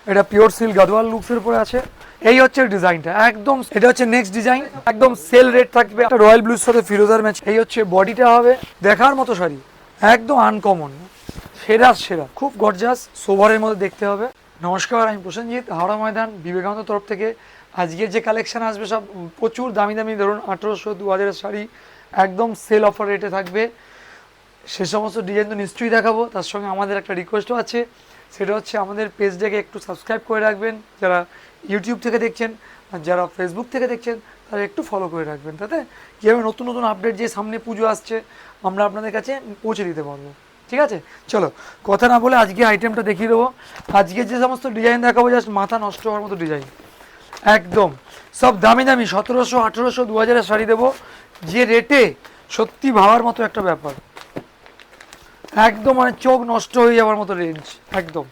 এটা pure silk Gadwal লুকসের উপরে আছে। এই হচ্ছে ডিজাইনটা একদম, এটা হচ্ছে নেক্সট ডিজাইন, একদম সেল রেট থাকবে, একটা রয়্যাল ব্লুর সাথে ফিরোজার ম্যাচ। এই হচ্ছে বডিটা হবে দেখার মতো শাড়ি, একদম আনকমন, সেরা সেরা, খুব গর্জাস, সোভারের মধ্যে দেখতে হবে। নমস্কার, আমি প্রসেনজিৎ, হাওড়া ময়দান বিবেকানন্দ তরফ থেকে। আজকের যে কালেকশন আসবে সব প্রচুর দামি দামি, ধরুন 1800-2000 শাড়ি একদম সেল অফার রেটে থাকবে। সে সমস্ত ডিজাইন তো নিশ্চয়ই দেখাবো, তার সঙ্গে আমাদের একটা রিকোয়েস্টও আছে, সেটা হচ্ছে আমাদের পেজটাকে একটু সাবস্ক্রাইব করে রাখবেন, যারা ইউটিউব থেকে দেখছেন, আর যারা ফেসবুক থেকে দেখছেন তারা একটু ফলো করে রাখবেন, তাতে কীভাবে নতুন নতুন আপডেট, যে সামনে পুজো আসছে, আমরা আপনাদের কাছে পৌঁছে দিতে পারবো। ঠিক আছে, চলো কথা না বলে আজকে আইটেমটা দেখিয়ে দেবো। আজকে যে সমস্ত ডিজাইন দেখাবো জাস্ট মাথা নষ্ট হওয়ার মতো ডিজাইন, একদম সব দামি দামি 1700-1800-2000 শাড়ি দেবো, যে রেটে সত্যি ভাবার মতো একটা ব্যাপার, একদম মানে চোখ নষ্ট হয়ে যাওয়ার মতো রেঞ্জ। একদম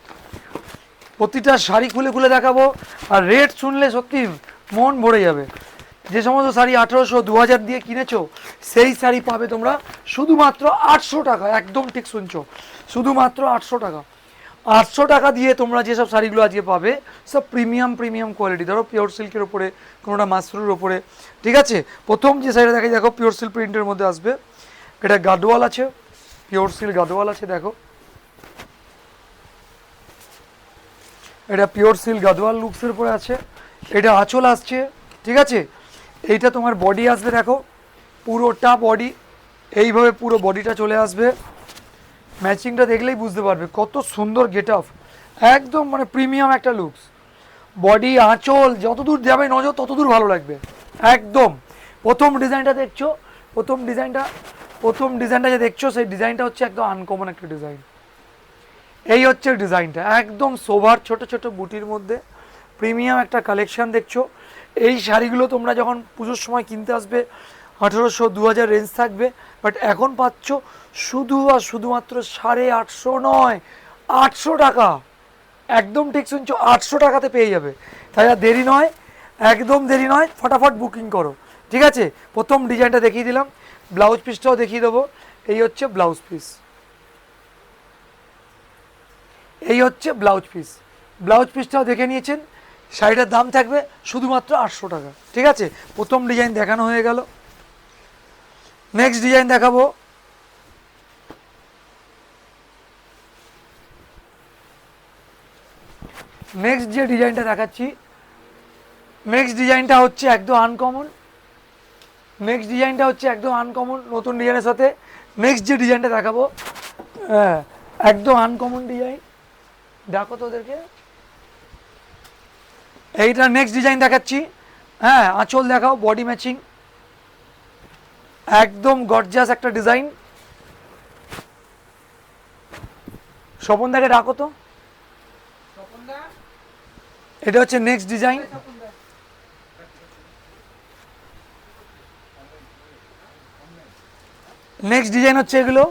প্রতিটা শাড়ি খুলে খুলে দেখাবো, আর রেট শুনলে সত্যি মন ভরে যাবে। যে সমস্ত শাড়ি 1800-2000 দিয়ে কিনেছো, সেই শাড়ি পাবে তোমরা শুধুমাত্র 800 টাকা। একদম ঠিক শুনছো, শুধুমাত্র 800 টাকা। 800 টাকা দিয়ে তোমরা যেসব শাড়িগুলো আজকে পাবে সব প্রিমিয়াম প্রিমিয়াম কোয়ালিটি, ধরো পিওর সিল্কের ওপরে, কোনোটা মাসরুর ওপরে। ঠিক আছে, প্রথম যে শাড়িটা দেখে দেখো পিওর সিল্ক প্রিন্টের মধ্যে আসবে, এটা গাদওয়াল আছে, পিওর সিল্ক গাদওয়াল আছে, দেখো এটা পিওর সিল্ক গাদওয়াল লুকসের উপরে আছে। এটা আঁচল আসছে, ঠিক আছে। এইটা তোমার বডি আসবে, দেখো পুরোটা বডি এইভাবে পুরো বডিটা চলে আসবে। ম্যাচিংটা দেখলেই বুঝতে পারবে কত সুন্দর গেট আপ, একদম মানে প্রিমিয়াম একটা লুকস। বডি আঁচল যতদূর যাবে নজর ততদূর ভালো লাগবে একদম। প্রথম ডিজাইনটা দেখছো, প্রথম ডিজাইনটা যে দেখছো, সেই ডিজাইনটা হচ্ছে একদম আনকমন একটা ডিজাইন। এই হচ্ছে ডিজাইনটা, একদম সোভার ছোট ছোট বুটির মধ্যে প্রিমিয়াম একটা কালেকশন দেখছো। এই শাড়িগুলো তোমরা যখন পুজোর সময় কিনতে আসবে 1800-2000 রেঞ্জ থাকবে, বাট এখন পাচ্ছ শুধু আর শুধুমাত্র 850 নয়, 800 টাকা। একদম ঠিক শুনছো, 800 টাকাতে পেয়ে যাবে। তাই আর দেরি নয়, একদম দেরি নয়, ফটাফট বুকিং করো। ঠিক আছে, প্রথম ডিজাইনটা দেখিয়ে দিলাম, ব্লাউজ পিসটাও দেখিয়ে দেবো। এই হচ্ছে ব্লাউজ পিস, এই হচ্ছে ব্লাউজ পিস, ব্লাউজ পিসটাও দেখে নিয়েছেন। শাড়িটার দাম থাকবে শুধুমাত্র 800 টাকা। ঠিক আছে, প্রথম ডিজাইন দেখানো হয়ে গেল, নেক্সট ডিজাইন দেখাবো। নেক্সট যে ডিজাইনটা দেখাচ্ছি, নেক্সট ডিজাইনটা হচ্ছে একদম আনকমন, নেক্সট ডিজাইনটা হচ্ছে একদম আনকমন নতুন ডিজাইনের সাথে। নেক্সট যে ডিজাইনটা দেখাবো, হ্যাঁ একদম আনকমন ডিজাইন, দেখো তো ওদেরকে। এইটা নেক্সট ডিজাইন দেখাচ্ছি, হ্যাঁ আঁচল দেখাও, বডি ম্যাচিং, একদম গর্জাস একটা ডিজাইন। স্বপনদাকে ডাকো তো। এটা হচ্ছে নেক্সট ডিজাইন, নেক্সট ডিজাইন হচ্ছে এগুলো।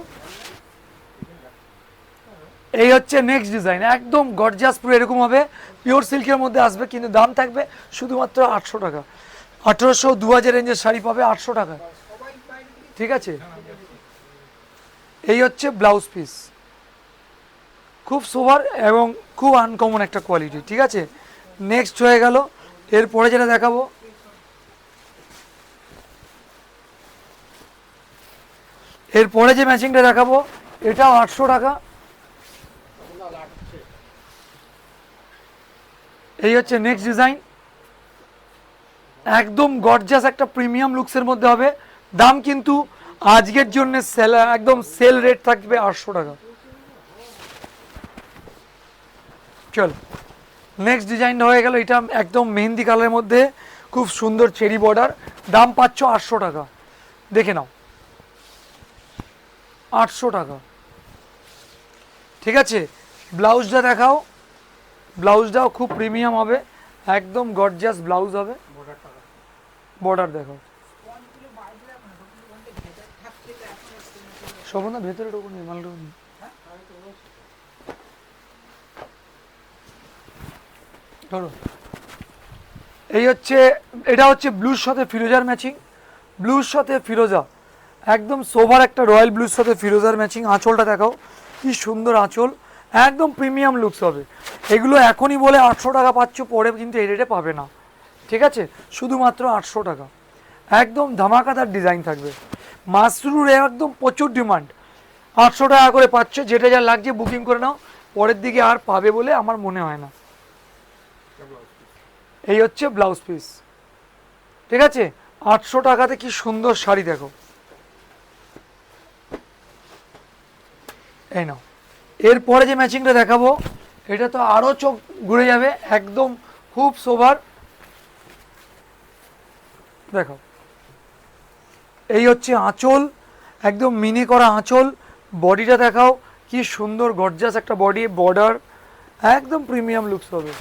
এই হচ্ছে নেক্সট ডিজাইন, একদম গর্জাস, পুরো এরকম হবে, পিওর সিল্কের মধ্যে আসবে, কিন্তু দাম থাকবে শুধুমাত্র 800 টাকা। 1800-2000 রেঞ্জের শাড়ি পাবে 800 টাকা। ঠিক আছে, এই হচ্ছে ব্লাউজ পিস, খুব সোভার এবং খুব আনকমন একটা কোয়ালিটি। ঠিক আছে, নেক্সট হয়ে গেল। এরপরে যেটা দেখাবো, এরপরে যে ম্যাচিংটা দেখাবো, এটাও 800 টাকা। এই হচ্ছে নেক্সট ডিজাইন, একদম গর্জাস একটা প্রিমিয়াম লুকসের মধ্যে হবে। দাম কিন্তু আজকের জন্য একদম সেল রেট থাকবে 800 টাকা। চল নেক্সট ডিজাইনটা হয়ে গেল, এটা একদম মেহেন্দি কালারের মধ্যে খুব সুন্দর চেরি বর্ডার, দাম পাচ্ছ 800 টাকা। দেখে নাও, 800 টাকা। ঠিক আছে, ব্লাউজটা দেখাও, ব্লাউজটাও খুব প্রিমিয়াম হবে, একদম গর্জাস ব্লাউজ হবে। বর্ডার দেখো, শোভনা ভেতরে ঢুকুন, মাল ঢুকুন। ধরো, এই হচ্ছে, এটা হচ্ছে ব্লুর সাথে ফিরোজার ম্যাচিং, ব্লুর সাথে ফিরোজা, একদম সোভার একটা রয়্যাল ব্লুর সাথে ফিরোজার ম্যাচিং। আঁচলটা দেখাও, কি সুন্দর আঁচল, একদম প্রিমিয়াম লুকস হবে। এগুলো এখনই বলে 800 টাকা পাচ্ছ, পরে কিন্তু এই রেটে পাবে না, ঠিক আছে? শুধুমাত্র 800 টাকা, একদম ধামাকাদার ডিজাইন থাকবে। মাশরুর একদম প্রচুর ডিমান্ড, 800 টাকা করে পাচ্ছ, যেটা যা লাগছে বুকিং করে নাও, পরের দিকে আর পাবে বলে আমার মনে হয় না। এই হচ্ছে ব্লাউজ পিস, ঠিক আছে? 800 টাকাতে কি সুন্দর শাড়ি দেখো, এই নাও। এরপরে যে ম্যাচিংটা দেখাবো এটা তো আরো চোখ ঘুরে যাবে, একদম খুব সোবার। দেখো, এই হচ্ছে আঁচল, একদম মিনি করা আঁচল। বডিটা দেখাও, কি সুন্দর গর্জাস একটা বডি, বর্ডার, একদম প্রিমিয়াম লুকস হবে।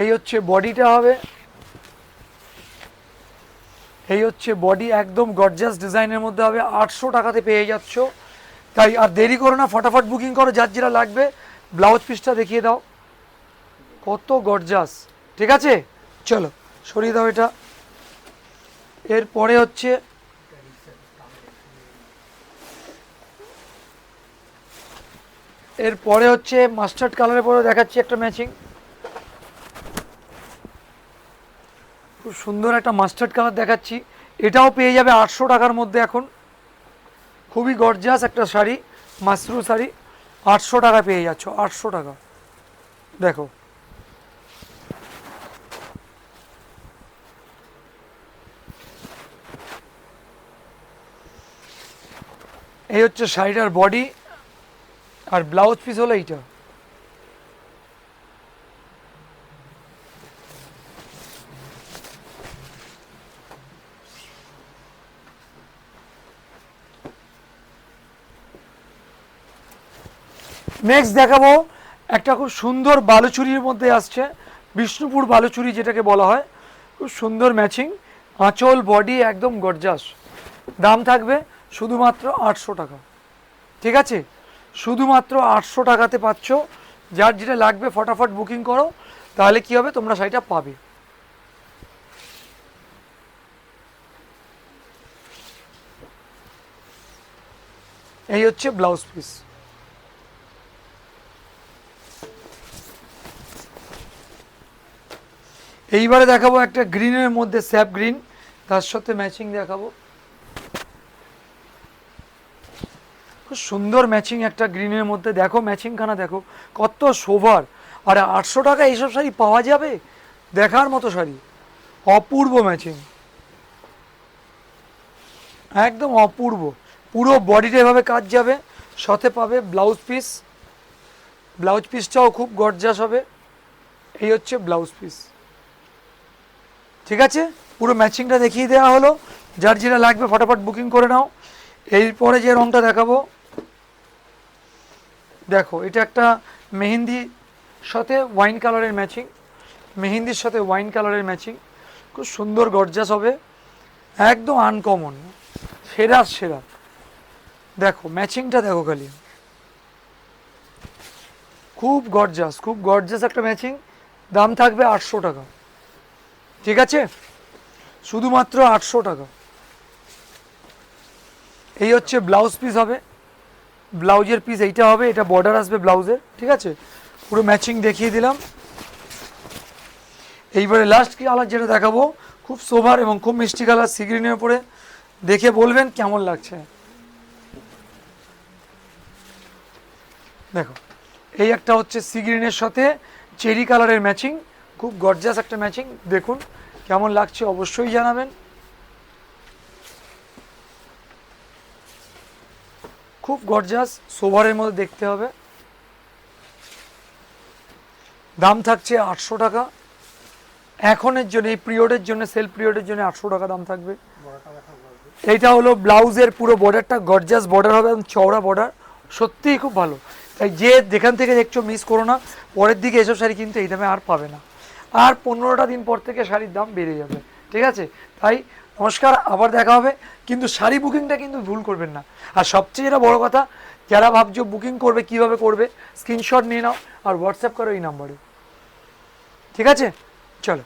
এই হচ্ছে বডিটা হবে, এই হচ্ছে বডি, একদম গর্জাস ডিজাইনের মধ্যে হবে। 800 টাকাতে পেয়ে যাচ্ছ, তাই আর দেরি করো না, ফটাফট বুকিং করো যার যেটা লাগবে। ব্লাউজ পিসটা দেখিয়ে দাও, কত গর্জাস, ঠিক আছে? চলো সরিয়ে দাও এটা। এরপরে হচ্ছে মাস্টার্ড কালারের পরে দেখাচ্ছি একটা ম্যাচিং, খুব সুন্দর একটা মাস্টার্ড কালার দেখাচ্ছি। এটাও পেয়ে যাবে 800 টাকার মধ্যে এখন, খুবই গর্জাস একটা শাড়ি, মাশরু শাড়ি, 800 টাকা পেয়ে যাচ্ছ, 800 টাকা। দেখো, এই হচ্ছে শাড়িটার বডি, আর ব্লাউজ পিস হলো এইটা। নেক্সট দেখাবো একটা খুব সুন্দর বালুচুরির মধ্যে আসছে, বিষ্ণুপুর বালুচুরি যেটাকে বলা হয়, খুব সুন্দর ম্যাচিং, আঁচল বডি একদম গর্জাস। দাম থাকবে শুধুমাত্র 800 টাকা, ঠিক আছে? শুধুমাত্র 800 টাকাতে পাচ্ছ, যার যেটা লাগবে ফটাফট বুকিং করো, তাহলে কি হবে, তোমরা শাড়িটা পাবে। এই হচ্ছে ব্লাউজ পিস। এইবারে দেখাবো একটা গ্রিনের মধ্যে, স্যাপ গ্রিন, তার সাথে ম্যাচিং দেখাবো, খুব সুন্দর ম্যাচিং একটা গ্রিনের মধ্যে। দেখো ম্যাচিংখানা দেখো, কত সোভার। আর 800 টাকা এইসব শাড়ি পাওয়া যাবে, দেখার মতো শাড়ি, অপূর্ব ম্যাচিং, একদম অপূর্ব। পুরো বডিটা এভাবে কাজ যাবে, সাথে পাবে ব্লাউজ পিস, ব্লাউজ পিসটাও খুব গর্জাস হবে। এই হচ্ছে ব্লাউজ পিস, ঠিক আছে? পুরো ম্যাচিংটা দেখিয়ে দেওয়া হলো, যার যেটা লাগবে ফটাফট বুকিং করে নাও। এরপরে যে রঙটা দেখাবো, দেখো এটা একটা মেহেন্দির সাথে ওয়াইন কালারের ম্যাচিং, মেহেন্দির সাথে ওয়াইন কালারের ম্যাচিং, খুব সুন্দর গর্জাস হবে, একদম আনকমন, সেরা সেরা। দেখো ম্যাচিংটা দেখো খালি, খুব গর্জাস, খুব গর্জাস একটা ম্যাচিং। দাম থাকবে 800 টাকা, ঠিক আছে? শুধুমাত্র 800 টাকা। এই হচ্ছে ব্লাউজ পিস হবে, ব্লাউজের পিস এইটা হবে, এটা বর্ডার আসবে ব্লাউজের, ঠিক আছে? পুরো ম্যাচিং দেখিয়ে দিলাম। এইবারে লাস্ট কালার যেটা দেখাবো, খুব সোভার এবং খুব মিষ্টি কালার, সি গ্রিনের উপরে, দেখে বলবেন কেমন লাগছে। দেখো, এই একটা হচ্ছে সি গ্রিনের সাথে চেরি কালারের ম্যাচিং, খুব গর্জাস একটা ম্যাচিং, দেখুন কেমন লাগছে অবশ্যই জানাবেন। খুব গর্জাস, সোভারের মধ্যে দেখতে হবে। দাম থাকছে 800 টাকা এখনের জন্য, এই পিরিয়ডের জন্য, সেল পিরিয়ডের জন্য 800 টাকা দাম থাকবে। এইটা হলো ব্লাউজের পুরো বর্ডারটা, গর্জাস বর্ডার হবে, এবং চওড়া বর্ডার, সত্যিই খুব ভালো। তাই যে যেখান থেকে দেখছো মিস করো না, পরের দিকে এসব শাড়ি কিন্তু এই দামে আর পাবে না, আর 15টা দিন পর থেকে শাড়ির দাম বেড়ে যাবে, ঠিক আছে? তাই নমস্কার, আবার দেখা হবে, কিন্তু শাড়ি বুকিংটা কিন্তু ভুল করবেন না। আর সবচেয়ে যেটা বড় কথা, যারা ভাবছো বুকিং করবে, কিভাবে করবে, স্ক্রিনশট নিয়ে নাও আর হোয়াটসঅ্যাপ করো এই নাম্বারে, ঠিক আছে? চলো।